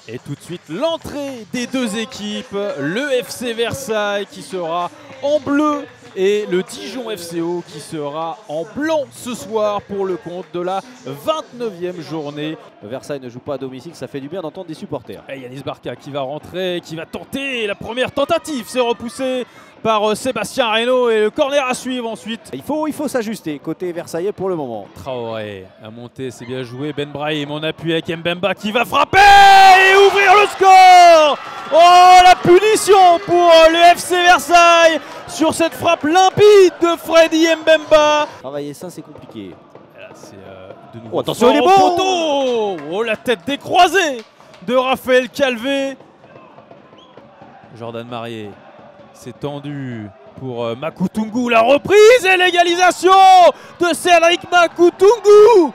Et tout de suite, l'entrée des deux équipes, le FC Versailles qui sera en bleu et le Dijon FCO qui sera en blanc ce soir pour le compte de la 29e journée. Versailles ne joue pas à domicile, ça fait du bien d'entendre des supporters. Et Yanis Barca qui va rentrer, qui va tenter la première tentative, c'est repoussé par Sébastien Reynaud et le corner à suivre ensuite. Il faut s'ajuster côté versaillais pour le moment. Traoré a monté, c'est bien joué. Ben Brahim en appui avec Mbemba qui va frapper et ouvrir le score. Oh, la punition pour le FC Versailles sur cette frappe limpide de Freddy Mbemba. Travailler ça, c'est compliqué. Là, c'est de nouveau attention, il est bon. Oh, la tête décroisée de Raphaël Calvé. Jordan Marié. C'est tendu pour Makoutoungou, la reprise et l'égalisation de Cédric Makoutoungou.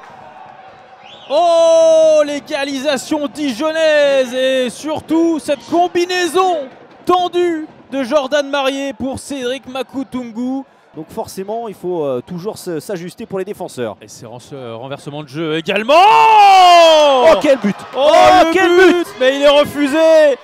Oh, l'égalisation dijonnaise et surtout cette combinaison tendue de Jordan Marié pour Cédric Makoutoungou. Donc forcément, il faut toujours s'ajuster pour les défenseurs. Et c'est renversement de jeu également. Oh, quel but! Oh, quel but! Mais il est refusé.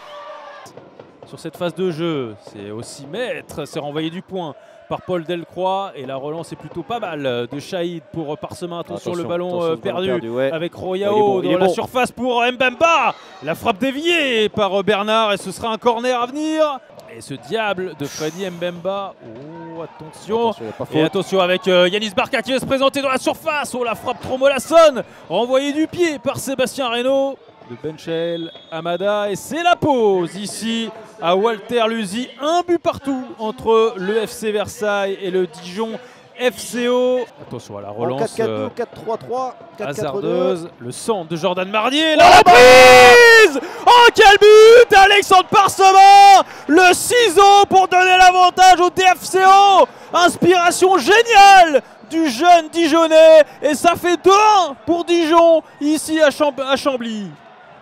Sur cette phase de jeu, c'est aussi maître, c'est renvoyé du point par Paul Delcroix et la relance est plutôt pas mal de Shahid pour Parsemin. Attention, le ballon perdu ouais. Avec Royao dans la surface pour Mbemba. La frappe déviée par Bernard et ce sera un corner à venir. Et ce diable de Freddy Mbemba, oh attention, et attention avec Yanis Barca qui va se présenter dans la surface. Oh, la frappe trop mollassonne, renvoyée du pied par Sébastien Reynaud. De Benchel, Amada et c'est la pause ici à Walter Luzy. Un but partout entre le FC Versailles et le Dijon FCO. Attention à la relance 4-4-2, 4-3-3, hasardeuse. Le centre de Jordan Marié. La reprise. Oh, quel but! Alexandre Parsemin, le ciseau pour donner l'avantage au DFCO. Inspiration géniale du jeune Dijonnais et ça fait 2-1 pour Dijon ici à Chambly.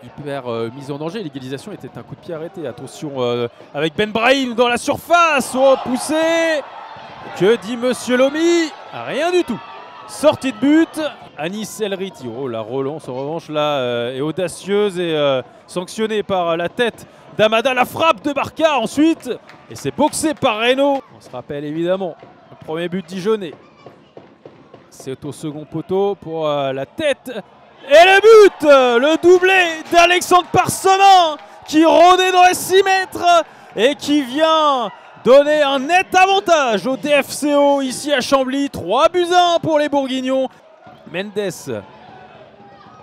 Hyper mise en danger, l'égalisation était un coup de pied arrêté. Attention avec Ben Brahim dans la surface, oh, poussé. Que dit Monsieur Lomi? Rien du tout. Sortie de but, Anis Elriti. Oh, la relance en revanche là est audacieuse et sanctionnée par la tête d'Amada. La frappe de Barca ensuite et c'est boxé par Reynaud. On se rappelle évidemment le premier but dijonnais. C'est au second poteau pour la tête. Et le but, le doublé d'Alexandre Parsemin qui rôdait dans les 6 mètres et qui vient donner un net avantage au DFCO ici à Chambly. 3-1 pour les Bourguignons. Mendes,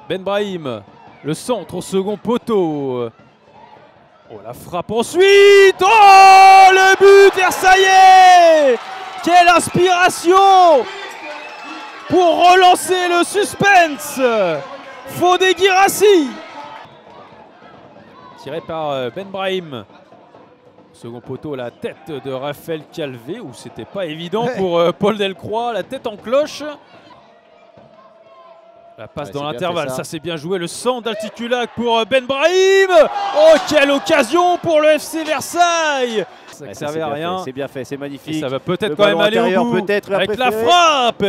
Ben Brahim, le centre au second poteau. Oh, la frappe ensuite. Oh, le but versaillais. Quelle inspiration pour relancer le suspense. Fodé Guirassy. Tiré par Ben Brahim. Second poteau, la tête de Raphaël Calvé, où c'était pas évident pour Paul Delcroix. La tête en cloche. La passe dans l'intervalle, ça c'est bien joué. Le centre d'Alticulac pour Ben Brahim. Oh, quelle occasion pour le FC Versaille. Ça ne servait à rien. C'est bien fait, c'est magnifique. Et ça va peut-être quand même aller au bout avec la frappe.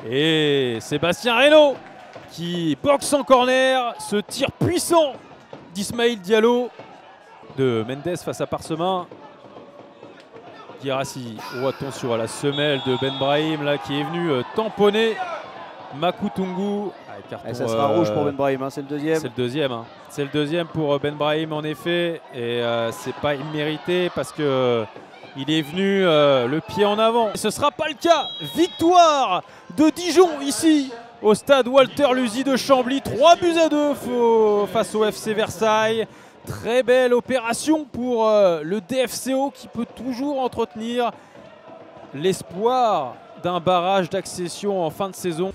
Et Sébastien Reynaud qui boxe en corner. Ce tir puissant d'Ismaïl Diallo. De Mendes face à Parsemin. Guirassy. Oh, attention à la semelle de Ben Brahim là, qui est venu tamponner Makoutoungou. Et ça sera rouge pour Ben Brahim, hein, c'est le deuxième. C'est le deuxième. Hein. C'est le deuxième pour Ben Brahim en effet. Et c'est pas immérité parce que il est venu le pied en avant. Et ce ne sera pas le cas. Victoire de Dijon ici au stade Walter Luzy de Chambly. 3-2 face au FC Versailles. Très belle opération pour le DFCO qui peut toujours entretenir l'espoir d'un barrage d'accession en fin de saison.